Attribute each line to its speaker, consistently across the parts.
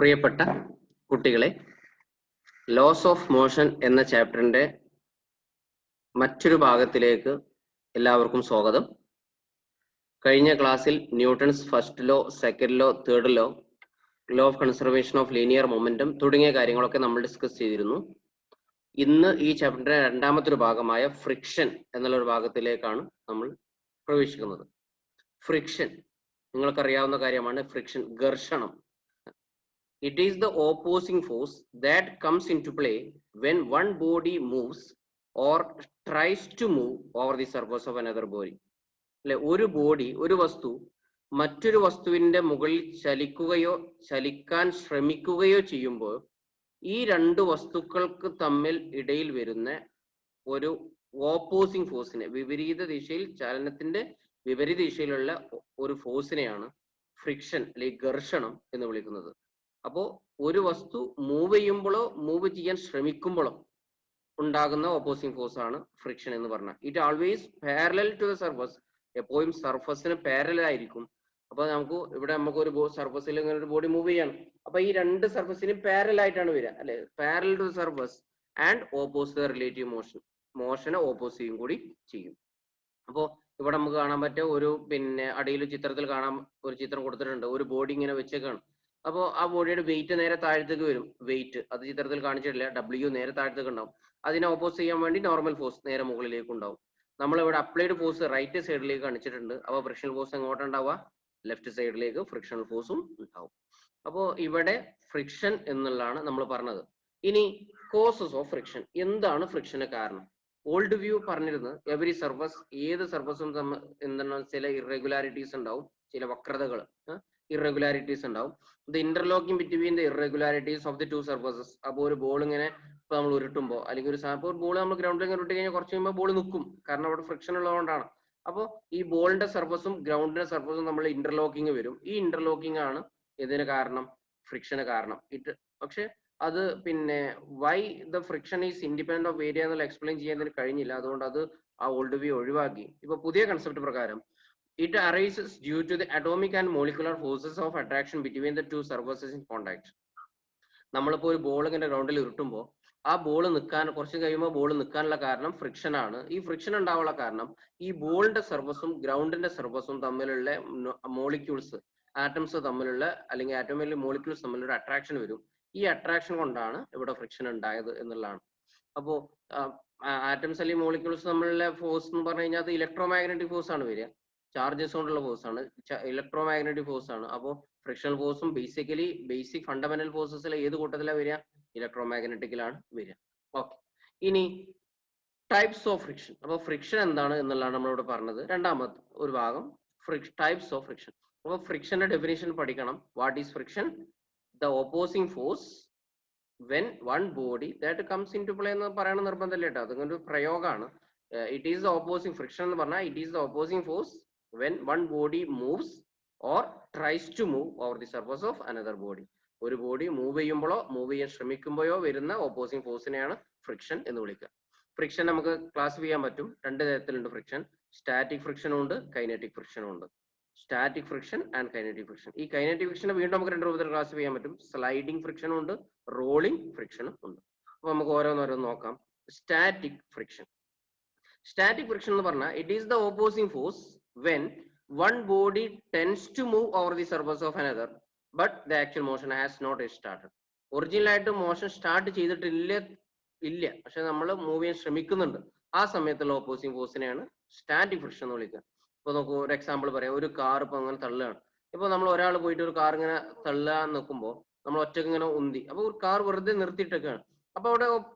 Speaker 1: പ്രിയപ്പെട്ട കുട്ടികളെ, loss of motion എന്ന ചാപ്റ്ററിന്റെ മറ്റൊരു ഭാഗത്തിലേക്ക് എല്ലാവർക്കും സ്വാഗതം. കഴിഞ്ഞ ക്ലാസ്സിൽ Newton's first law, second law, third law, law of conservation of linear momentum തുടങ്ങിയ കാര്യങ്ങളൊക്കെ നമ്മൾ ഡിസ്കസ് ചെയ്തിരുന്നു. ഇന്ന് ഈ ചാപ്റ്ററിന്റെ രണ്ടാമത്തെ ഒരു ഭാഗമായ ഫ്രിക്ഷൻ എന്നുള്ള ഒരു ഭാഗത്തിലേക്കാണ് നമ്മൾ പ്രവേശിക്കുന്നത്. ഫ്രിക്ഷൻ നിങ്ങൾക്കറിയാവുന്ന കാര്യമാണ്. ഫ്രിക്ഷൻ, ഘർഷണം. It is the opposing force that comes into play when one body moves or tries to move over the surface of another body. ഒരു ബോഡി, ഒരു വസ്തു മറ്റൊരു വസ്തുവിന്റെ മുകളിൽ ചലിക്കുകയോ ചലിക്കാൻ ശ്രമിക്കുകയോ ചെയ്യുമ്പോൾ ഈ രണ്ട് വസ്തുക്കൾക്ക് തമ്മിൽ ഇടയിൽ വരുന്ന ഒരു ഓപ്പോസിംഗ് ഫോഴ്സിനെ, വിപരീത ദിശയിൽ, ചലനത്തിന്റെ വിപരീത ദിശയിലുള്ള ഒരു ഫോഴ്സിനെയാണ് ഫ്രിക്ഷൻ അല്ലെങ്കിൽ ഘർഷണം എന്ന് വിളിക്കുന്നത്. അപ്പോ ഒരു വസ്തു മൂവ് ചെയ്യുമ്പോഴോ മൂവ് ചെയ്യാൻ ശ്രമിക്കുമ്പോഴോ ഉണ്ടാകുന്ന ഓപ്പോസിംഗ് ഫോഴ്സ് ആണ് ഫ്രിക്ഷൻ എന്ന് പറഞ്ഞാൽ. It always parallel to the surface. എപ്പോഴും സർഫസിന് പാരലൽ ആയിരിക്കും. അപ്പൊ നമുക്ക് ഒരു സർഫസിൽ ഇങ്ങനെ ഒരു ബോഡി മൂവ് ചെയ്യണം. അപ്പൊ ഈ രണ്ട് സർഫസിന് പാരലൽ ആയിട്ടാണ് വരിക, അല്ലെ? Parallel to the surface and opposite the relative motion. മോഷനെ ഓപ്പോസ് ചെയ്യും കൂടി ചെയ്യും. അപ്പോ ഇവിടെ നമുക്ക് കാണാൻ പറ്റിയ ഒരു അടിയിൽ ചിത്രത്തിൽ കാണാൻ ഒരു ചിത്രം കൊടുത്തിട്ടുണ്ട്. ഒരു ബോഡി ഇങ്ങനെ വെച്ചേക്കാണ്. അപ്പോൾ ആ ബോഡിയുടെ വെയിറ്റ് നേരെ താഴത്തേക്ക് വരും. വെയിറ്റ് അത് ചിത്രത്തിൽ കാണിച്ചിട്ടില്ല. W നേരെ താഴത്തേക്ക് ഉണ്ടാവും. അതിനെ ഓപ്പോസ് ചെയ്യാൻ വേണ്ടി നോർമൽ ഫോഴ്സ് നേരെ മുകളിലേക്ക് ഉണ്ടാവും. നമ്മളിവിടെ അപ്ലൈഡ് ഫോഴ്സ് റൈറ്റ് സൈഡിലേക്ക് കാണിച്ചിട്ടുണ്ട്. അപ്പോൾ ഫ്രിക്ഷണൽ ഫോഴ്സ് എങ്ങോട്ട് ഉണ്ടാവുക? ലെഫ്റ്റ് സൈഡിലേക്ക് ഫ്രിക്ഷണൽ ഫോഴ്സും ഉണ്ടാവും. അപ്പോൾ ഇവിടെ ഫ്രിക്ഷൻ എന്നുള്ളതാണ് നമ്മൾ പറഞ്ഞത്. ഇനി കോസസ് ഓഫ് ഫ്രിക്ഷൻ. എന്താണ് ഫ്രിക്ഷന് കാരണം? ഓൾഡ് വ്യൂ പറഞ്ഞിരുന്നത് എവറി സർഫസ്, ഏത് സർഫസും എന്താണ് ചില ഇറഗുലാരിറ്റീസ് ഉണ്ടാവും, ചില വക്രതകൾ, ഇറഗുലാരിറ്റീസ് ഉണ്ടാവും. The interlocking between the irregularities of the two surfaces. അപ്പോൾ ഒരു ബോൾ ഇങ്ങനെ ഇപ്പൊ നമ്മൾ ഉരുട്ടുമ്പോൾ, അല്ലെങ്കിൽ ഒരു ബോൾ നമ്മൾ ഗ്രൗണ്ടിൽ ഇങ്ങനെ ഉരുട്ടി കഴിഞ്ഞാൽ കുറച്ച് കഴിയുമ്പോൾ ബോൾ നിൽക്കും. കാരണം അവിടെ ഫ്രിക്ഷൻ ഉള്ളതുകൊണ്ടാണ്. അപ്പോൾ ഈ ബോളിന്റെ സർഫസും ഗ്രൗണ്ടിന്റെ സർഫസും നമ്മൾ ഇന്റർലോക്കിംഗ് വരും. ഈ ഇന്റർലോക്കിംഗ് ആണ് ഇതിന് കാരണം, ഫ്രിക്ഷന് കാരണം. പക്ഷെ അത് why the friction is independent of area എന്നുള്ള എക്സ്പ്ലെയിൻ ചെയ്യാൻ കഴിഞ്ഞില്ല. അതുകൊണ്ട് അത് ആ ഓൾഡ് വ്യൂ ഒഴിവാക്കി. ഇപ്പൊ പുതിയ കൺസെപ്റ്റ് പ്രകാരം it arises due to the atomic and molecular forces of attraction between the two surfaces in contact. നമ്മളിപ്പോൾ ഒരു ബോൾ ഇങ്ങനെ ഗ്രൗണ്ടിൽ ഉരുട്ടുമ്പോൾ ആ ബോൾ നിൽക്കാൻ കുറച്ച് കഴിയുമ്പോൾ ബോൾ നിൽക്കാനുള്ള കാരണം ഫ്രിക്ഷൻ ആണ്. ഈ ഫ്രിക്ഷൻ ഉണ്ടാവാനുള്ള കാരണം ഈ ബോളിന്റെ സർഫസും ഗ്രൗണ്ടിന്റെ സർഫസും തമ്മിലുള്ള മോളിക്യൂൾസ്, ആറ്റംസ് തമ്മിലുള്ള, അല്ലെങ്കിൽ ആറ്റോമിലെ മോളിക്യൂൾസ് തമ്മിലുള്ള അട്രാക്ഷൻ വരും. ഈ അട്രാക്ഷൻ കൊണ്ടാണ് ഇവിടെ ഫ്രിക്ഷൻ ഉണ്ടായത് എന്നുള്ളതാണ്. അപ്പോ ആറ്റംസ് അല്ലെങ്കിൽ മോളിക്യൂൾസ് തമ്മിലുള്ള ഫോഴ്സ് എന്ന് പറഞ്ഞു കഴിഞ്ഞാൽ അത് ഇലക്ട്രോമാഗ്നറ്റിക് ഫോഴ്സ് ആണ് വരിക. ചാർജസ് കൊണ്ടുള്ള ഫോഴ്സ് ആണ്, ഇലക്ട്രോമാഗ്നറ്റിക് ഫോഴ്സ് ആണ്. അപ്പോൾ ഫ്രിക്ഷണൽ ഫോഴ്സും ബേസിക് ഫണ്ടമെന്റൽ ഫോഴ്സസിലെ ഏത് കൂട്ടത്തിലാണ് വരിക? ഇലക്ട്രോമാഗ്നറ്റിക്കിലാണ് വരിക. ഓക്കെ, ഇനി ടൈപ്സ് ഓഫ് ഫ്രിക്ഷൻ. അപ്പോൾ ഫ്രിക്ഷൻ എന്താണ് എന്നുള്ളതാണ് നമ്മളിവിടെ പറഞ്ഞത്. രണ്ടാമത്തെ ഒരു ഭാഗം ടൈപ്സ് ഓഫ് ഫ്രിക്ഷൻ. അപ്പോൾ ഫ്രിക്ഷന്റെ ഡെഫിനേഷൻ പഠിക്കണം. What is friction? The opposing force when one body that comes into play എന്ന് പറയണ നിർബന്ധമില്ല കേട്ടോ. അതൊരു പ്രയോഗമാണ്. It is the opposing friction എന്ന് പറഞ്ഞാൽ it is the opposing force when one body moves or tries to move over the surface of another body. ഒരു body move ചെയ്യുമ്പോഴോ മൂവ് ചെയ്യാൻ ശ്രമിക്കുമ്പോഴോ വരുന്ന ഓപ്പോസിംഗ് ഫോഴ്സിനെയാണ് ഫ്രിക്ഷൻ എന്ന് വിളിക്കുക. ഫ്രിക്ഷൻ നമുക്ക് ക്ലാസിഫൈ ചെയ്യാൻ പറ്റും. രണ്ട് തരത്തിലുണ്ട് ഫ്രിക്ഷൻ. സ്റ്റാറ്റിക് ഫ്രിക്ഷനും ഉണ്ട്, കൈനറ്റിക് ഫ്രിക്ഷനും ഉണ്ട്. Static friction and kinetic friction. ഈ കൈനറ്റിക് ഫ്രിക്ഷനെ വീണ്ടും നമുക്ക് രണ്ട് രൂപത്തിൽ ക്ലാസിഫൈ ചെയ്യാൻ പറ്റും. സ്ലൈഡിംഗ് ഫ്രിക്ഷനും ഉണ്ട്, റോളിംഗ് ഫ്രിക്ഷനും ഉണ്ട്. അപ്പൊ നമുക്ക് ഓരോന്നോരോന്ന് നോക്കാം. Static friction. സ്റ്റാറ്റിക് ഫ്രിക്ഷൻ എന്ന് പറഞ്ഞാൽ it is the opposing force when one body tends to move over the surface of another but the actual motion has not yet started. Original ആയിട്ട് motion start ചെയ്തിട്ടില്ല, പക്ഷെ നമ്മൾ move ചെയ്യാൻ ശ്രമിക്കുന്നുണ്ട്. ആ സമയത്തുള്ള ഓപ്പോസിംഗ് ഫോഴ്സിനെയാണ് സ്റ്റാറ്റിക് ഫ്രിക്ഷൻ എന്ന് വിളിക്കുക. ഇപ്പൊ നമുക്ക് ഒരു എക്സാമ്പിൾ പറയാം. ഒരു കാർ ഇപ്പൊ അങ്ങനെ തള്ളുകയാണ്. ഇപ്പൊ നമ്മൾ ഒരാൾ പോയിട്ട് ഒരു കാർ ഇങ്ങനെ തള്ളാൻ നിൽക്കുമ്പോൾ നമ്മൾ ഒറ്റക്ക് ഇങ്ങനെ ഉന്തി, അപ്പൊ ഒരു കാർ വെറുതെ നിർത്തിയിട്ടൊക്കെയാണ്. അപ്പൊ അവിടെ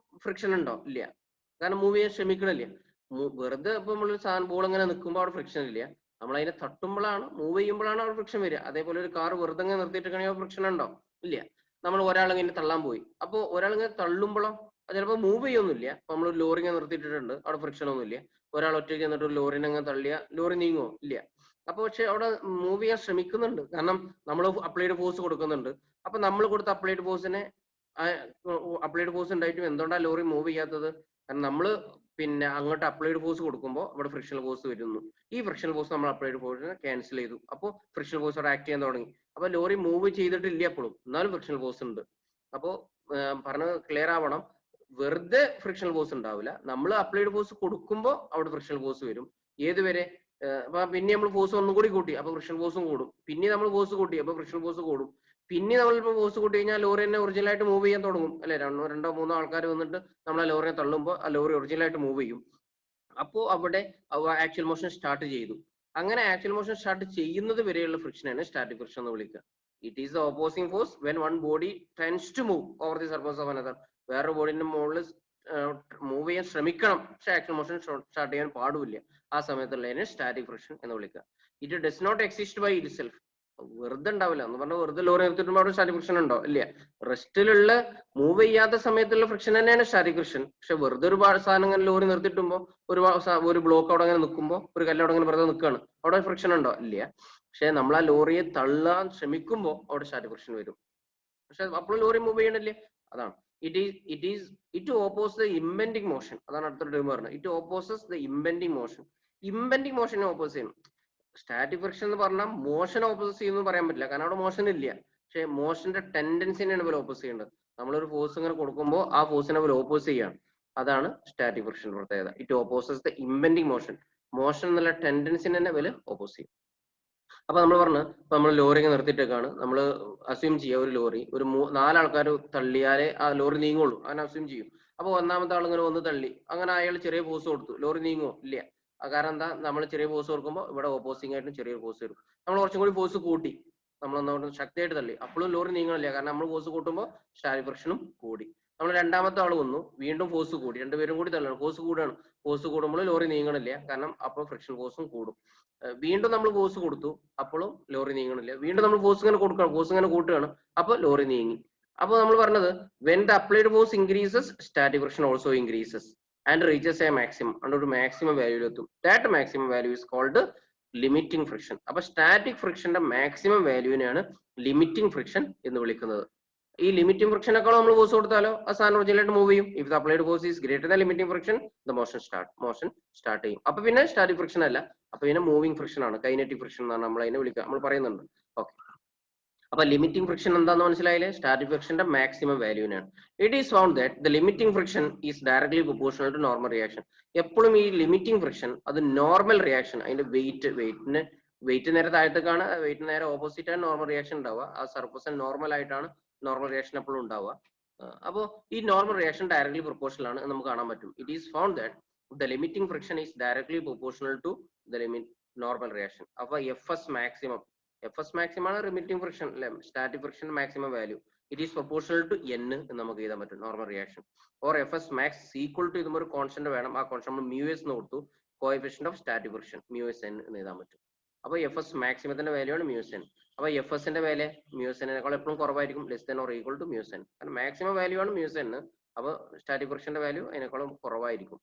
Speaker 1: ഫ്രിക്ഷൻ ഉണ്ടോ? ഇല്ല. കാരണം മൂവ് ചെയ്യാൻ ശ്രമിക്കണില്ല. വെറുതെ ഇപ്പൊ നമ്മളൊരു സാധനം ബോൾ ഇങ്ങനെ നിൽക്കുമ്പോൾ അവിടെ ഫ്രിക്ഷൻ ഇല്ല. നമ്മൾ അതിനെ തട്ടുമ്പോഴാണ്, മൂവ് ചെയ്യുമ്പോഴാണ് അവിടെ ഫ്രിക്ഷൻ വരിക. അതേപോലെ ഒരു കാർ വെറുതെ ഇങ്ങനെ നിർത്തിയിട്ടാണെങ്കിൽ ഫ്രിക്ഷൻ ഉണ്ടോ? ഇല്ല. നമ്മൾ ഒരാളിങ്ങനെ തള്ളാൻ പോയി, അപ്പോൾ ഒരാളിങ്ങനെ തള്ളുമ്പോഴോ ചിലപ്പോൾ മൂവ് ചെയ്യൊന്നുമില്ല. അപ്പൊ നമ്മൾ ഒരു ലോറി ഇങ്ങനെ നിർത്തിയിട്ടുണ്ട്, അവിടെ ഫ്രിക്ഷൻ ഒന്നുമില്ല. ഒരാൾ ഒറ്റയ്ക്ക് എന്നിട്ട് ഒരു ലോറിനെ അങ്ങനെ തള്ളിയ ലോറി നീങ്ങുമോ? ഇല്ല. അപ്പൊ പക്ഷെ അവിടെ മൂവ് ചെയ്യാൻ ശ്രമിക്കുന്നുണ്ട്. കാരണം നമ്മൾ അപ്ലൈഡ് ഫോഴ്സ് കൊടുക്കുന്നുണ്ട്. അപ്പൊ നമ്മൾ കൊടുത്ത അപ്ലൈഡ് ഫോഴ്സ് ഉണ്ടായിട്ടും എന്തുകൊണ്ടാണ് ലോറി മൂവ് ചെയ്യാത്തത്? കാരണം നമ്മൾ പിന്നെ അങ്ങോട്ട് അപ്ലൈഡ് ഫോഴ്സ് കൊടുക്കുമ്പോൾ ഇവിടെ ഫ്രിക്ഷണൽ ഫോഴ്സ് വരുന്നു. ഈ ഫ്രിക്ഷണൽ ഫോഴ്സ് നമ്മൾ അപ്ലൈഡ് ഫോഴ്സിനെ ക്യാൻസൽ ചെയ്തു. അപ്പോൾ ഫ്രിക്ഷണൽ ഫോഴ്സ് അവിടെ ആക്ട് ചെയ്യാൻ തുടങ്ങി. അപ്പോൾ ലോറി മൂവ് ചെയ്തിട്ടില്ല എപ്പോഴും, എന്നാലും ഫ്രിക്ഷണൽ ഫോഴ്സ് ഉണ്ട്. അപ്പോൾ പറഞ്ഞത് ക്ലിയർ ആവണം, വെറുതെ ഫ്രിക്ഷണൽ ഫോഴ്സ് ഉണ്ടാവില്ല. നമ്മൾ അപ്ലൈഡ് ഫോഴ്സ് കൊടുക്കുമ്പോൾ അവിടെ ഫ്രിക്ഷണൽ ഫോഴ്സ് വരും. ഏതുവരെ? പിന്നെ നമ്മൾ ഫോഴ്സ് ഒന്നും കൂടി കൂട്ടി, അപ്പൊ ഫ്രിക്ഷണൽ ഫോഴ്സും കൂടും. പിന്നെ നമ്മൾ ഫോഴ്സ് കൂട്ടി, അപ്പൊ ഫ്രിക്ഷണൽ ഫോഴ്സ് കൂടും. പിന്നെ നമ്മളിപ്പോൾ ഫോഴ്സ് കൂട്ടി കഴിഞ്ഞാൽ ലോറി തന്നെ ഒറിജിനലായിട്ട് മൂവ് ചെയ്യാൻ തുടങ്ങും അല്ലെ? രണ്ടോ മൂന്നോ ആൾക്കാർ വന്നിട്ട് നമ്മളെ ലോറിയെ തള്ളുമ്പോൾ ആ ലോറി ഒറിജിനലായിട്ട് മൂവ് ചെയ്യും. അപ്പോൾ അവിടെ ആക്ച്വൽ മോഷൻ സ്റ്റാർട്ട് ചെയ്തു. അങ്ങനെ ആക്ച്വൽ മോഷൻ സ്റ്റാർട്ട് ചെയ്യുന്നത് വരെയുള്ള ഫ്രിക്ഷനാണ് സ്റ്റാറ്റിക് ഫ്രിക്ഷൻ എന്ന് വിളിക്കുക. It is the opposing force when one body tends to move over the surface of another. വേറൊരു ബോഡിന്റെ മുകളിൽ മൂവ് ചെയ്യാൻ ശ്രമിക്കണം, പക്ഷെ ആക്ച്വൽ മോഷൻ സ്റ്റാർട്ട് ചെയ്യാൻ പാടില്ല. ആ സമയത്തുള്ളതിനെ സ്റ്റാറ്റിക് ഫ്രിക്ഷൻ എന്ന് വിളിക്കുക. It does not exist by itself. വെറുതെ ഉണ്ടാവില്ല എന്ന് പറഞ്ഞാൽ വെറുതെ ലോറി നിർത്തിയിട്ടുമ്പോൾ അവിടെ സ്റ്റാറ്റിക് ഫ്രിക്ഷൻ ഉണ്ടോ? ഇല്ല. റെസ്റ്റിലുള്ള മൂവ് ചെയ്യാത്ത സമയത്തുള്ള ഫ്രിക്ഷൻ തന്നെയാണ് സ്റ്റാറ്റിക് ഫ്രിക്ഷൻ. പക്ഷെ വെറുതെ ഒരു സാധനം ഇങ്ങനെ ലോറി നിർത്തിയിട്ടുമ്പോൾ ഒരു ബ്ലോക്ക് അവിടെ അങ്ങനെ നിൽക്കുമ്പോൾ, ഒരു കല്ല് അവിടെ അങ്ങനെ വെറുതെ നിൽക്കുകയാണ്, അവിടെ ഫ്രിക്ഷൻ ഉണ്ടോ? ഇല്ല. പക്ഷെ നമ്മൾ ആ ലോറിയെ തള്ളാൻ ശ്രമിക്കുമ്പോൾ അവിടെ സ്റ്റാറ്റിക് ഫ്രിക്ഷൻ വരും. പക്ഷെ അപ്പോൾ ലോറി മൂവ് ചെയ്യണില്ലേ? അതാണ് it opposes the impending motion. അതാണ് അടുത്തൊരു ടേം പറഞ്ഞത്. It opposes the impending motion. Impending മോഷനെ ഓപ്പോസ് ചെയ്യണം. സ്റ്റാറ്റിക് ഫ്രിക്ഷൻ എന്ന് പറഞ്ഞാൽ മോഷൻ ഓപ്പോസ് ചെയ്യുമെന്ന് പറയാൻ പറ്റില്ല, കാരണം അവിടെ മോഷൻ ഇല്ല. പക്ഷെ മോഷന്റെ ടെൻഡൻസിനെയാണ് ഇവർ ഓപ്പോസ് ചെയ്യേണ്ടത്. നമ്മളൊരു ഫോഴ്സ് ഇങ്ങനെ കൊടുക്കുമ്പോൾ ആ ഫോഴ്സിനെ ഇവർ ഓപ്പോസ് ചെയ്യാണ്. അതാണ് സ്റ്റാറ്റിക് ഫ്രിക്ഷൻ പ്രത്യേകത. It opposes the impending motion. Motion എന്നുള്ള ടെൻഡൻസിനെ തന്നെ ഇവർ ഓപ്പോസ് ചെയ്യും. അപ്പൊ നമ്മൾ പറഞ്ഞു, ഇപ്പൊ നമ്മൾ ലോറി നിർത്തിയിട്ടേക്കാണ്. നമ്മൾ അസ്യൂം ചെയ്യുക ഒരു ലോറി ഒരു 4 ആൾക്കാർ തള്ളിയാലേ ആ ലോറി നീങ്ങുള്ളൂ, അങ്ങനെ അസ്യൂം ചെയ്യും. അപ്പൊ ഒന്നാമത്തെ ആൾ ഇങ്ങനെ വന്ന് തള്ളി, അങ്ങനെ അയാൾ ചെറിയ ഫോഴ്സ് കൊടുത്തു, ലോറി നീങ്ങുമോ? ഇല്ല. കാരണം എന്താ? നമ്മൾ ചെറിയ ഫോഴ്സ് കൊടുക്കുമ്പോൾ ഇവിടെ ഓപ്പോസിംഗ് ആയിട്ടും ചെറിയ ഫോഴ്സ് വരും. നമ്മൾ കുറച്ചും കൂടി ഫോഴ്സ് കൂട്ടി, നമ്മൾ ശക്തിയായിട്ട് തള്ളി, അപ്പോഴും ലോറി നീങ്ങണില്ല, കാരണം നമ്മൾ ഫോഴ്സ് കൂട്ടുമ്പോൾ സ്റ്റാറ്റിക് ഫ്രിക്ഷനും കൂടി. നമ്മൾ രണ്ടാമത്തെ ആൾ വന്നു, വീണ്ടും ഫോഴ്സ് കൂടി, രണ്ടുപേരും കൂടി തള്ളണം, ഫോഴ്സ് കൂടുകയാണ്. ഫോഴ്സ് കൂടുമ്പോൾ ലോറി നീങ്ങണില്ല, കാരണം അപ്പോൾ ഫ്രിക്ഷൻ ഫോഴ്സും കൂടും. വീണ്ടും നമ്മൾ ഫോഴ്സ് കൊടുത്തു, അപ്പോഴും ലോറി നീങ്ങണില്ല. വീണ്ടും നമ്മൾ ഫോഴ്സ് ഇങ്ങനെ കൊടുക്കണം, ഫോഴ്സ് ഇങ്ങനെ കൂട്ടുകയാണ്, അപ്പോൾ ലോറി നീങ്ങി. അപ്പോൾ നമ്മൾ പറഞ്ഞത് when the applied force increases static friction also increases and reaches a maximum. അവിടെ ഒരു മാക്സിമം വാല്യൂലെത്തും. That maximum value is called limiting friction. അപ്പൊ സ്റ്റാറ്റിക് ഫ്രിക്ഷന്റെ മാക്സിമം വാല്യൂവിനെയാണ് ലിമിറ്റിംഗ് ഫ്രിക്ഷൻ എന്ന് വിളിക്കുന്നത്. ഈ ലിമിറ്റിംഗ് ഫ്രിക്ഷനേക്കാളും നമ്മൾ ഫോഴ്സ് കൊടുത്താലോ ആ സാധനം ഒറിജിനലായിട്ട് മൂവ് ചെയ്യും. If the applied force is greater than limiting friction the motion start ചെയ്യും. അപ്പൊ പിന്നെ സ്റ്റാറ്റിക് ഫ്രിക്ഷൻ അല്ല, അപ്പൊ പിന്നെ മൂവിംഗ് ഫ്രിക്ഷൻ ആണ്, കൈനറ്റിക് ഫ്രിക്ഷൻ എന്നാണ് നമ്മൾ അതിനെ വിളിക്കുക, നമ്മൾ പറയുന്നുണ്ട്. ഓക്കെ, അപ്പൊ ലിമിറ്റിംഗ് ഫ്രിക്ഷൻ എന്താണെന്ന് മനസ്സിലായില്ലേ? സ്റ്റാറ്റിക് ഫ്രിക്ഷന്റെ മാക്സിമം വാല്യൂവിനാണ്. It is found that the limiting friction is directly proportional to normal reaction. എപ്പോഴും ഈ ലിമിറ്റിംഗ് ഫ്രിക്ഷൻ അത് നോർമൽ റിയാക്ഷൻ, അതിന്റെ വെയിറ്റ് നേരെ താഴത്തേക്കാണ്, വെയിറ്റ് നേരെ ഓപ്പോസിറ്റ് ആണ് നോർമൽ റിയാക്ഷൻ ഉണ്ടാവുക. ആ സർഫസ് നോർമൽ ആയിട്ടാണ് നോർമൽ റിയാക്ഷൻ എപ്പോഴും ഉണ്ടാവുക. അപ്പോൾ ഈ നോർമൽ റിയാക്ഷൻ ഡയറക്ട്ലി പ്രൊപ്പോർഷണൽ ആണ് നമുക്ക് കാണാൻ പറ്റും. It is found that the limiting friction is directly proportional to the normal reaction. അപ്പൊ എഫ്എസ് മാക്സിമം ആണ് ലിമിറ്റിംഗ് ഫ്രിക്ഷൻ അല്ലെ, static friction maximum value. It is proportional to n എന്ന് നമുക്ക് എഴുതാൻ പറ്റും, normal reaction. Or F S max equal to ഇതുമ്പോൾ ഒരു constant വേണം, ആ കോൺസ്റ്റന്റ് നമ്മൾ മ്യൂ എസ് എന്ന് കൊടുത്തു, coefficient of static friction mu S n എന്ന് എഴുതാൻ പറ്റും. അപ്പൊ എഫ് എസ് മാക്സിമത്തിന്റെ വാല്യൂ ആണ് മ്യൂ എസ് n. അപ്പൊ എഫ് എസിന്റെ വാല്യൂ മ്യൂ എസ് എന്നേക്കാൾ എപ്പോഴും കുറവായിരിക്കും, less than or equal to mu S n. കാരണം മാക്സിമം വാല്യൂ ആണ് മ്യൂ എസ് n, അപ്പൊ സ്റ്റാറ്റിക് ഫ്രിക്ഷന്റെ വാല്യൂ അതിനേക്കാളും കുറവായിരിക്കും.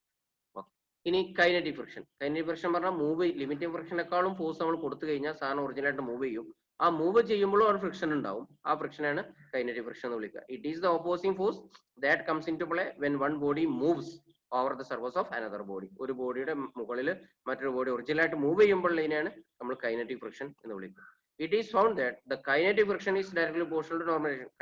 Speaker 1: ഇനി കൈനറ്റിക് ഫ്രിക്ഷൻ പറഞ്ഞാൽ ലിമിറ്റിംഗ് ഫ്രിക്ഷനേക്കാളും ഫോഴ്സ് നമ്മൾ കൊടുത്തു കഴിഞ്ഞാൽ സാധനം ഒറിജിനലായിട്ട് മൂവ് ചെയ്യും. ആ മൂവ് ചെയ്യുമ്പോഴും ഒരു ഫ്രിക്ഷൻ ഉണ്ടാവും, ആ ഫ്രിക്ഷനാണ് കൈനറ്റിക് ഫ്രിക്ഷൻ എന്ന് വിളിക്കുക. It is the opposing force that comes into play when one body moves over the surface of another body. ഒരു ബോഡിയുടെ മുകളിൽ മറ്റൊരു ബോഡി ഒറിജിനലായിട്ട് മൂവ് ചെയ്യുമ്പോൾ ഇതിനെയാണ് നമ്മൾ കൈനറ്റിക് ഫ്രിക്ഷൻ എന്ന് വിളിക്കുക. It is found that the kinetic friction is directly proportional to normal reaction.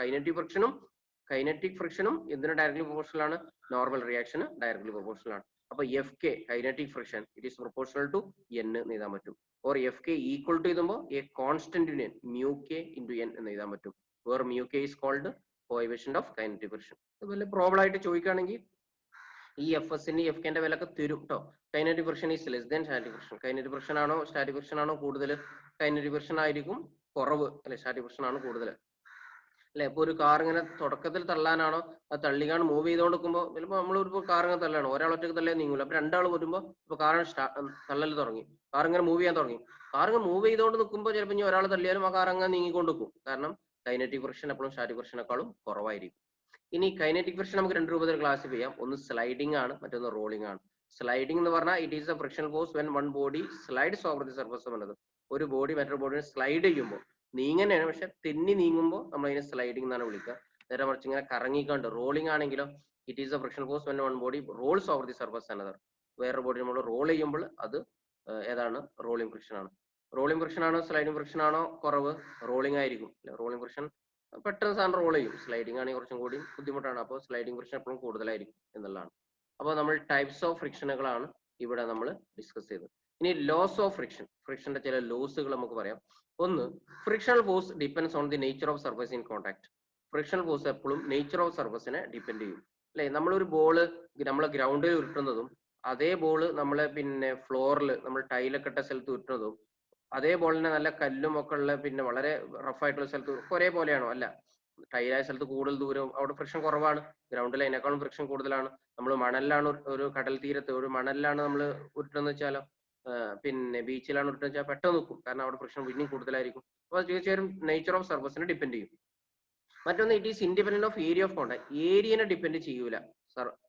Speaker 1: Kinetic ഫ്രിക്ഷനും ഇതിന് ഡയറക്ട്ലി പ്രൊപ്പോർഷണൽ ആണ്, നോർമൽ റിയാക്ഷന് ഡയറക്ട്ലി പ്രൊപ്പോർഷണൽ ആണ്. അപ്പൊ F K kinetic friction it is proportional to n എന്ന് എഴുതാൻ പറ്റും. Or F K equal to എഴുതുമ്പോൾ a constant union mu K into n എന്ന് എഴുതാൻ പറ്റും. Where mu K is called coefficient of kinetic friction. അതുപോലെ പ്രോബ്ലം ആയിട്ട് ചോദിക്കുകയാണെങ്കിൽ ഈ എഫ് എസിന്റെ എഫ് കെന്റെ വില ഒക്കെ തരും കേട്ടോ. Kinetic friction is less than static friction. Kinetic friction ആണോ സ്റ്റാറ്റിക് ഫ്രിക്ഷൻ ആണോ കൂടുതൽ? കൈനറ്റിക് ഫ്രിക്ഷൻ ആയിരിക്കും കുറവ് അല്ലെ, സ്റ്റാറ്റിക് ഫ്രിക്ഷൻ ആണ് കൂടുതൽ അല്ലെ. ഇപ്പൊ ഒരു കാർ ഇങ്ങനെ തുടക്കത്തിൽ തള്ളാനാണോ, അത് തള്ളിക്കാണ് മൂവ് ചെയ്തുകൊണ്ടിരിക്കുമ്പോൾ ചിലപ്പോൾ നമ്മളിപ്പോ കാർ ഇങ്ങനെ തള്ളാണ്, ഒരാൾ ഒറ്റയ്ക്ക് തള്ളിയാൽ നീങ്ങൂല. അപ്പൊ രണ്ടാൾ വരുമ്പോൾ ഇപ്പൊ കാറിന് തള്ളൽ തുടങ്ങി, കാർ ഇങ്ങനെ മൂവ് ചെയ്യാൻ തുടങ്ങി. കാർ ഇങ്ങനെ മൂവ് ചെയ്തുകൊണ്ട് നിൽക്കുമ്പോൾ ചിലപ്പോൾ ഇനി ഒരാൾ തള്ളിയാലും ആ കാർ അങ്ങനെ നീങ്ങിക്കൊണ്ട് നിൽക്കും, കാരണം കൈനറ്റിക് ഫ്രിക്ഷൻ എപ്പോഴും സ്റ്റാറ്റിക് ഫ്രിക്ഷനേക്കാളും കുറവായിരിക്കും. ഇനി കൈനറ്റിക് ഫ്രിക്ഷൻ നമുക്ക് രണ്ട് രൂപത്തിൽ ക്ലാസിഫൈ ചെയ്യാം. ഒന്ന് സ്ലൈഡിംഗ് ആണ്, മറ്റൊന്ന് റോളിംഗ് ആണ്. സ്ലൈഡിംഗ് എന്ന് പറഞ്ഞാൽ it is A frictional force when one body slides over the surface എന്നത്. ഒരു ബോഡി മറ്റൊരു ബോഡിയെ സ്ലൈഡ് ചെയ്യുമ്പോൾ നീങ്ങനെയാണ്, പക്ഷെ തെന്നി നീങ്ങുമ്പോൾ നമ്മൾ അതിനെ സ്ലൈഡിംഗ് എന്നാണ് വിളിക്കുക. നേരെ മറിച്ച് ഇങ്ങനെ കറങ്ങിക്കൊണ്ട് റോളിംഗ് ആണെങ്കിലോ it is a friction force when one body rolls over the surface another. വേറൊരു ബോഡി നമ്മൾ റോൾ ചെയ്യുമ്പോൾ അത് ഏതാണ്? റോളിംഗ് ഫ്രിക്ഷൻ ആണ്. റോളിംഗ് ഫ്രിക്ഷൻ ആണോ സ്ലൈഡിംഗ് ഫ്രിക്ഷൻ ആണോ കുറവ്? റോളിംഗ് ആയിരിക്കും. റോളിംഗ് ഫ്രിക്ഷൻ പെട്ടെന്ന് സാധനം റോൾ ചെയ്യും. സ്ലൈഡിംഗ് ആണെങ്കിൽ കുറച്ചും കൂടി ബുദ്ധിമുട്ടാണ്. അപ്പോൾ സ്ലൈഡിംഗ് ഫ്രിക്ഷൻ എപ്പോഴും കൂടുതലായിരിക്കും എന്നുള്ളതാണ്. അപ്പോൾ നമ്മൾ ടൈപ്സ് ഓഫ് ഫ്രിക്ഷനുകളാണ് ഇവിടെ നമ്മൾ ഡിസ്കസ് ചെയ്തത്. ഇനി ലോസ് ഓഫ് ഫ്രിക്ഷൻ, ഫ്രിക്ഷന്റെ ചില ലോസുകൾ നമുക്ക് പറയാം. ഒന്ന്, frictional force depends on the nature of surface in contact. Frictional force എപ്പോഴും നേച്ചർ ഓഫ് സർഫസിനെ ഡിപ്പെൻഡ് ചെയ്യും. അല്ലെ, നമ്മളൊരു ബോള് നമ്മളെ ഗ്രൗണ്ടിൽ ഉരുട്ടുന്നതും അതേ ബോള് നമ്മളെ പിന്നെ ഫ്ലോറിൽ നമ്മൾ ടൈലൊക്കെ ഇട്ട സ്ഥലത്ത് ഉരുട്ടുന്നതും അതേ ബോളിനെ നല്ല കല്ലും ഒക്കെ ഉള്ള പിന്നെ വളരെ റഫായിട്ടുള്ള സ്ഥലത്ത് ഒരേപോലെയാണോ? അല്ല. ടൈലായ സ്ഥലത്ത് കൂടുതൽ ദൂരം അവിടെ ഫ്രിക്ഷൻ കുറവാണ്. ഗ്രൗണ്ടിൽ അതിനേക്കാളും ഫ്രിക്ഷൻ കൂടുതലാണ്. നമ്മൾ മണലിലാണ് ഒരു കടൽ തീരത്ത് ഒരു മണലിലാണ് നമ്മൾ ഉരുട്ടെന്ന് വെച്ചാലോ, പിന്നെ ബീച്ചിലാണ് ഉരുട്ടെന്ന് വെച്ചാൽ പെട്ടെന്ന് നിൽക്കും. കാരണം അവിടെ ഫ്രിക്ഷൻ പിന്നെയും കൂടുതലായിരിക്കും. അപ്പോൾ തീർച്ചയായും നേച്ചർ ഓഫ് സർഫസിനെ ഡിപ്പെൻഡ് ചെയ്യും. മറ്റൊന്ന്, it is independent of area of contact. ഏരിയനെ ഡിപ്പെൻഡ് ചെയ്യൂല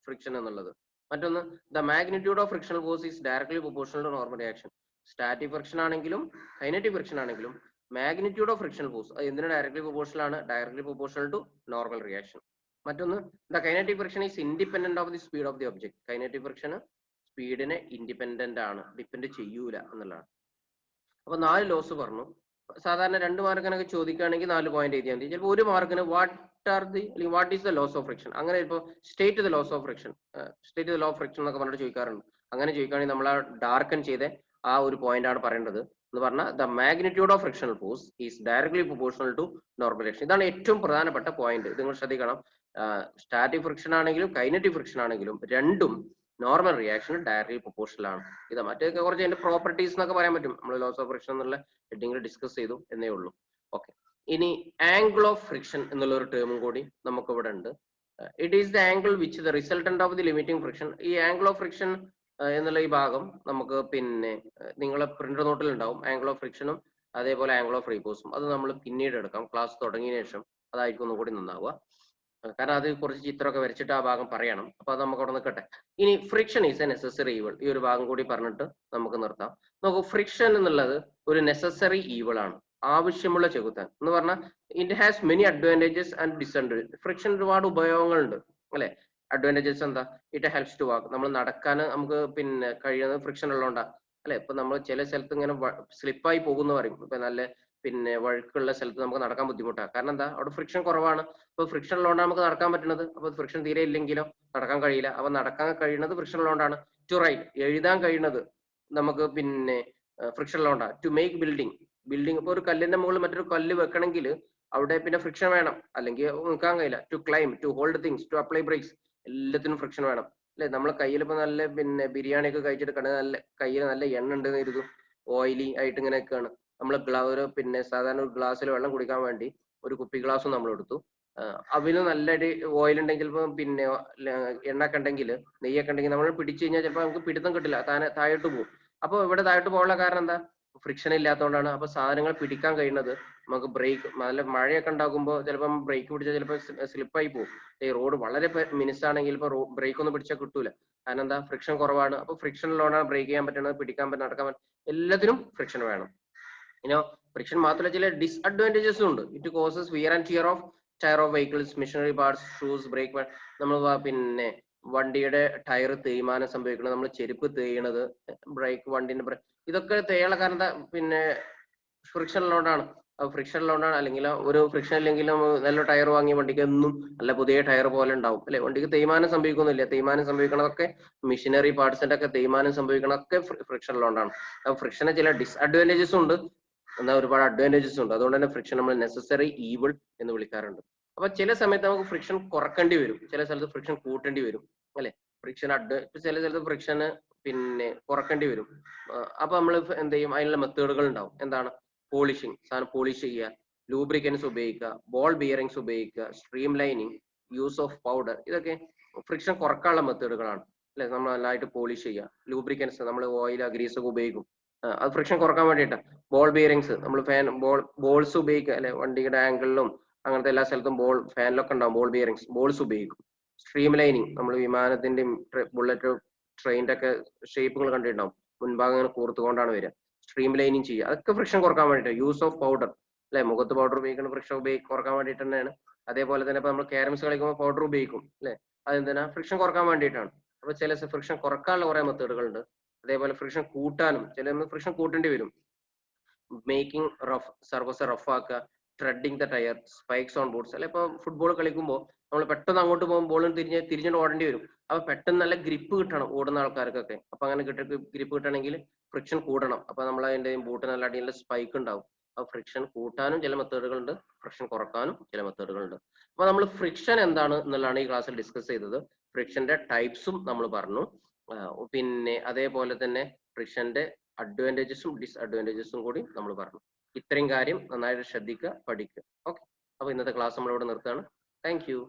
Speaker 1: ഫ്രിക്ഷൻ എന്നുള്ളത്. മറ്റൊന്ന്, the magnitude of frictional force is directly proportional to normal reaction. Static friction ആണെങ്കിലും കൈനറ്റിക് ഫ്രിക്ഷൻ ആണെങ്കിലും മാഗ്നിറ്റ്യൂഡ് ഓഫ് ഫ്രിക്ഷണൽ ഫോഴ്സ് അത് എന്തിനാണ് ഡയറക്ട്ലി പ്രൊപ്പോർഷണൽ ആണ്? Directly proportional to normal reaction. മറ്റൊന്ന്, the kinetic friction is independent of the speed of the object. Kinetic friction സ്പീഡിനെ independent ആണ്, depend ചെയ്യൂല എന്നുള്ളതാണ്. അപ്പൊ 4 ലോസ് പറഞ്ഞു. സാധാരണ 2 മാർക്കിനൊക്കെ ചോദിക്കുകയാണെങ്കിൽ 4 പോയിന്റ് എഴുതിയാൽ മതി. ചിലപ്പോൾ 1 മാർക്കിന് what is the laws of friction, അങ്ങനെ ഇപ്പോൾ state the laws of friction, state the law of friction എന്നൊക്കെ പറഞ്ഞിട്ട് ചോദിക്കാറുണ്ട്. അങ്ങനെ ചോദിക്കുകയാണെങ്കിൽ നമ്മൾ ആ ഡാർക്കൻ ചെയ്ത ആ ഒരു പോയിന്റ് ആണ് പറയേണ്ടത്. എന്ന് പറഞ്ഞാൽ the magnitude of frictional force is directly proportional to normal reaction. ഇതാണ് ഏറ്റവും പ്രധാനപ്പെട്ട പോയിന്റ്. ഇത് നിങ്ങൾ ശ്രദ്ധിക്കണം. സ്റ്റാറ്റിക് ഫ്രിക്ഷൻ ആണെങ്കിലും കൈനറ്റിക് ഫ്രിക്ഷൻ ആണെങ്കിലും രണ്ടും നോർമൽ റിയാക്ഷൻ ഡയറക്ട്ലി പ്രൊപ്പോർഷണൽ ആണ്. ഇത് മറ്റൊക്കെ കുറച്ച് അതിന്റെ പ്രോപ്പർട്ടീസ് എന്നൊക്കെ പറയാൻ പറ്റും. നമ്മൾ ലോസ് ഓഫ് ഫ്രിക്ഷൻ എന്നുള്ള ഹെഡിങ്ങിൽ ഡിസ്കസ് ചെയ്തു എന്നേ ഉള്ളൂ. ഓക്കെ, ഇനി ആംഗിൾ ഓഫ് ഫ്രിക്ഷൻ എന്നുള്ള ഒരു ടേമും കൂടി നമുക്ക് ഇവിടെ ഉണ്ട്. It is the angle which the resultant of the limiting friction. ഈ ആംഗിൾ ഓഫ് ഫ്രിക്ഷൻ എന്നുള്ള ഈ ഭാഗം നമുക്ക് പിന്നെ നിങ്ങളെ പ്രിന്റർ നോട്ടിൽ ഉണ്ടാവും. ആംഗിൾ ഓഫ് ഫ്രിക്ഷനും അതേപോലെ ആംഗിൾ ഓഫ് റീപോസും. അത് നമ്മൾ പിന്നീട് എടുക്കാം, ക്ലാസ് തുടങ്ങിയ ശേഷം. അതായിരിക്കും ഒന്നുകൂടി നന്നാവുക. കാരണം അത് കുറച്ച് ചിത്രമൊക്കെ വരച്ചിട്ട് ആ ഭാഗം പറയണം. അപ്പൊ അത് നമുക്ക് അവിടെ നിൽക്കട്ടെ. ഇനി friction is A necessary evil. ഈ ഒരു ഭാഗം കൂടി പറഞ്ഞിട്ട് നമുക്ക് നിർത്താം. നോക്കൂ, ഫ്രിക്ഷൻ എന്നുള്ളത് ഒരു നെസസറി ഈവൾ ആണ്, ആവശ്യമുള്ള ചെകുത്താൻ എന്ന് പറഞ്ഞാൽ it has many advantages and disadvantages. Friction ഒരുപാട് ഉപയോഗങ്ങളുണ്ട് അല്ലെ. അഡ്വാൻറ്റേജസ് എന്താ? It helps to walk. നമ്മൾ നടക്കാൻ നമുക്ക് പിന്നെ കഴിയുന്നത് ഫ്രിക്ഷൻ ഉള്ളതുകൊണ്ടാണ് അല്ലെ. ഇപ്പൊ നമ്മൾ ചില സ്ഥലത്ത് ഇങ്ങനെ സ്ലിപ്പായി പോകുന്ന പറയും. ഇപ്പൊ നല്ല പിന്നെ വഴുക്കുള്ള സ്ഥലത്ത് നമുക്ക് നടക്കാൻ ബുദ്ധിമുട്ടാണ്. കാരണം എന്താ? അവിടെ ഫ്രിക്ഷൻ കുറവാണ്. അപ്പൊ ഫ്രിക്ഷൻ ഉള്ളതുകൊണ്ടാണ് നമുക്ക് നടക്കാൻ പറ്റുന്നത്. അപ്പൊ ഫ്രിക്ഷൻ തീരെ ഇല്ലെങ്കിലോ നടക്കാൻ കഴിയില്ല. അപ്പൊ നടക്കാൻ കഴിയുന്നത് ഫ്രിക്ഷൻ ഉള്ളതുകൊണ്ടാണ്. ടു റൈറ്റ്, എഴുതാൻ കഴിയുന്നത് നമുക്ക് പിന്നെ ഫ്രിക്ഷൻ ഉള്ളതുകൊണ്ടാണ്. ടു മേക്ക് ബിൽഡിംഗ് ഇപ്പൊ ഒരു കല്ലിന്റെ മുകളിൽ മറ്റൊരു കല്ല് വെക്കണമെങ്കിൽ അവിടെ പിന്നെ ഫ്രിക്ഷൻ വേണം, അല്ലെങ്കിൽ നിൽക്കാൻ കഴിയില്ല. To climb, to hold things, to apply brakes, എല്ലാത്തിനും ഫ്രിക്ഷൻ വേണം അല്ലെ. നമ്മളെ കയ്യിൽ ഇപ്പൊ നല്ല പിന്നെ ബിരിയാണി ഒക്കെ കഴിച്ചിട്ട് നല്ല കയ്യിൽ നല്ല എണ്ണ ഉണ്ട് കരുതും, ഓയിലി ആയിട്ട് ഇങ്ങനെ നിൽക്കുകയാണ്. നമ്മൾ ഒരു പിന്നെ സാധാരണ ഒരു ഗ്ലാസ്സിൽ വെള്ളം കുടിക്കാൻ വേണ്ടി ഒരു കുപ്പി ഗ്ലാസ്സും നമ്മൾ എടുത്തു. അതിന് നല്ലൊരു ഓയിൽ ഉണ്ടെങ്കിൽ ചിലപ്പോൾ പിന്നെ എണ്ണൊക്കെ ഉണ്ടെങ്കിൽ നെയ്യൊക്കെ ഉണ്ടെങ്കിൽ നമ്മൾ പിടിച്ചു കഴിഞ്ഞാൽ ചിലപ്പോൾ നമുക്ക് പിടുത്തം കിട്ടില്ല, താഴോട്ട് പോകും. അപ്പൊ ഇവിടെ താഴോട്ട് പോകാനുള്ള കാരണം എന്താ? ഫ്രിക്ഷൻ ഇല്ലാത്തതുകൊണ്ടാണ്. അപ്പൊ സാധനങ്ങൾ പിടിക്കാൻ കഴിയുന്നത് നമുക്ക് ബ്രേക്ക് നല്ല മഴയൊക്കെ ഉണ്ടാകുമ്പോൾ ചിലപ്പോൾ ബ്രേക്ക് പിടിച്ചാൽ ചിലപ്പോൾ സ്ലിപ്പായി പോകും. ഈ റോഡ് വളരെ മിനുസാണെങ്കിൽ ഇപ്പൊ ബ്രേക്ക് ഒന്നും പിടിച്ചാൽ കിട്ടൂല. കാരണം എന്താ? ഫ്രിക്ഷൻ കുറവാണ്. അപ്പൊ ഫ്രിക്ഷൻ ഉള്ളതുകൊണ്ടാണ് ബ്രേക്ക് ചെയ്യാൻ പറ്റുന്നത്, പിടിക്കാൻ പറ്റും, നടക്കാൻ പറ്റും. എല്ലാത്തിനും ഫ്രിക്ഷൻ വേണം. ഫ്രിക്ഷൻ മാത്രമല്ല ചില ഡിസ്അഡ്വാൻറ്റേജസും ഉണ്ട്. It causes wear and tear of tyre of vehicles, machinery parts, shoes, brake. നമ്മൾ പിന്നെ വണ്ടിയുടെ ടയർ തേയ്മാനം സംഭവിക്കുന്നത്, നമ്മൾ ചെരുപ്പ് തേയണത്, ബ്രേക്ക്, വണ്ടിന്റെ ബ്രേക്ക്, ഇതൊക്കെ തേയുള്ള കാരണം എന്താ? പിന്നെ ഫ്രിക്ഷൻ ഉള്ളതുകൊണ്ടാണ്. ഫ്രിക്ഷൻ ഉള്ളതുകൊണ്ടാണ്. അല്ലെങ്കിൽ ഒരു ഫ്രിക്ഷൻ ഇല്ലെങ്കിലും നല്ല ടയർ വാങ്ങിയ വണ്ടിക്ക് എന്നും നല്ല പുതിയ ടയർ പോലെ ഉണ്ടാവും അല്ലെ. വണ്ടിക്ക് തേയ്മാനം സംഭവിക്കുന്നില്ല. തേയ്മാനം സംഭവിക്കണതൊക്കെ മെഷീനറി പാർട്സിന്റെ ഒക്കെ തേയ്മാനം സംഭവിക്കണതൊക്കെ ഫ്രിക്ഷൻ ഉള്ളതുകൊണ്ടാണ്. ഫ്രിക്ഷന് ചില ഡിസ്അഡ്വാൻറ്റേജസും ഉണ്ട്, എന്നാൽ ഒരുപാട് അഡ്വാൻറ്റേജസ് ഉണ്ട്. അതുകൊണ്ട് തന്നെ ഫ്രിക്ഷൻ നമ്മൾ നെസസറി ഈവിൾ എന്ന് വിളിക്കാറുണ്ട്. അപ്പൊ ചില സമയത്ത് നമുക്ക് ഫ്രിക്ഷൻ കുറക്കേണ്ടി വരും, ചില സ്ഥലത്ത് ഫ്രിക്ഷൻ കൂട്ടേണ്ടി വരും അല്ലെ. ചില സ്ഥലത്ത് ഫ്രിക്ഷന് പിന്നെ കുറക്കേണ്ടി വരും. അപ്പൊ നമ്മൾ എന്ത് ചെയ്യും? അതിനുള്ള മെത്തേഡുകൾ ഉണ്ടാവും. എന്താണ്? പോളിഷിങ്, സാധനം പോളിഷ് ചെയ്യുക, ലൂബ്രിക്കൻസ് ഉപയോഗിക്കുക, ബോൾ ബിയറിംഗ്സ് ഉപയോഗിക്കുക, stream lining, use of powder, ഇതൊക്കെ ഫ്രിക്ഷൻ കുറക്കാനുള്ള മെത്തേഡുകളാണ് അല്ലെ. നമ്മൾ നല്ലതായിട്ട് പോളിഷ് ചെയ്യുക. ലൂബ്രിക്കൻസ് നമ്മൾ ഓയിൽ, ഗ്രീസ് ഒക്കെ ഉപയോഗിക്കും, അത് ഫ്രിക്ഷൻ കുറക്കാൻ വേണ്ടിയിട്ടാണ്. ബോൾ ബിയറിംഗ്സ് നമ്മൾ ബോൾസ് ഉപയോഗിക്കുക അല്ലെ. വണ്ടിയുടെ ആംഗിളിലും അങ്ങനത്തെ എല്ലാ സ്ഥലത്തും ഫാനിലൊക്കെ ഉണ്ടാവും ബോൾ ബിയറിംഗ്സ്, ബോൾസ് ഉപയോഗിക്കും. സ്ട്രീം ലൈനിങ് നമ്മൾ വിമാനത്തിന്റെയും ബുള്ളറ്റ് ട്രെയിനിന്റെ ഒക്കെ ഷേപ്പുകൾ കണ്ടിട്ടുണ്ടാവും, മുൻഭാഗം ഇങ്ങനെ കൂർത്തുകൊണ്ടാണ് വരിക. സ്ട്രീം ലൈനിങ് ചെയ്യുക, അതൊക്കെ ഫ്രിക്ഷൻ കുറക്കാൻ വേണ്ടിയിട്ട്. യൂസ് ഓഫ് പൗഡർ അല്ലെ, മുഖത്ത് പൗഡർ ഉപയോഗിക്കുന്ന ഫ്രിക്ഷൻ കുറക്കാൻ വേണ്ടിയിട്ട് തന്നെയാണ്. അതേപോലെ തന്നെ ഇപ്പൊ നമ്മൾ ക്യാരംസ് കളിക്കുമ്പോൾ പൗഡർ ഉപയോഗിക്കും അല്ലെ. അതെന്തിനാ? ഫ്രിക്ഷൻ കുറക്കാൻ വേണ്ടിയിട്ടാണ്. അപ്പൊ ചില ഫ്രിക്ഷൻ കുറക്കാനുള്ള കുറെ മെത്തേഡുകളുണ്ട്. അതേപോലെ ഫ്രിക്ഷൻ കൂട്ടാനും ചില ഫ്രിക്ഷൻ കൂട്ടേണ്ടി വരും. മേക്കിംഗ് റഫ് സർഫസ് റഫ് ആക്കുക, treading the tyre, spikes on boots. അല്ലെ ഇപ്പൊ ഫുട്ബോൾ കളിക്കുമ്പോൾ നമ്മൾ പെട്ടെന്ന് അങ്ങോട്ട് പോകുമ്പോൾ ബോൾ തിരിഞ്ഞോണ്ട് ഓടേണ്ടി വരും. അപ്പൊ പെട്ടെന്ന് നല്ല ഗ്രിപ്പ് കിട്ടണം ഓടുന്ന ആൾക്കാർക്കൊക്കെ. അപ്പൊ അങ്ങനെ ഗ്രിപ്പ് കിട്ടണമെങ്കിൽ ഫ്രിക്ഷൻ കൂടണം. അപ്പൊ നമ്മൾ അതിന്റെ ബൂട്ട് നല്ല അടിയിലുള്ള സ്പൈക്ക് ഉണ്ടാവും. അപ്പൊ ഫ്രിക്ഷൻ കൂട്ടാനും ചില മെത്തേഡുകളുണ്ട്, ഫ്രിക്ഷൻ കുറക്കാനും ചില മെത്തേഡുകളുണ്ട്. അപ്പൊ നമ്മൾ ഫ്രിക്ഷൻ എന്താണ് എന്നുള്ളതാണ് ഈ ക്ലാസ്സിൽ ഡിസ്കസ് ചെയ്തത്. ഫ്രിക്ഷന്റെ ടൈപ്സും നമ്മൾ പറഞ്ഞു. പിന്നെ അതേപോലെ തന്നെ ഫ്രിക്ഷന്റെ അഡ്വാൻറ്റേജസും ഡിസ്അഡ്വാൻറ്റേജസും കൂടി നമ്മൾ പറഞ്ഞു. ഇത്രയും കാര്യം നന്നായിട്ട് ശ്രദ്ധിക്കുക, പഠിക്കുക. ഓക്കെ, അപ്പൊ ഇന്നത്തെ ക്ലാസ് നമ്മളിവിടെ നിർത്തുകയാണ്. Thank you.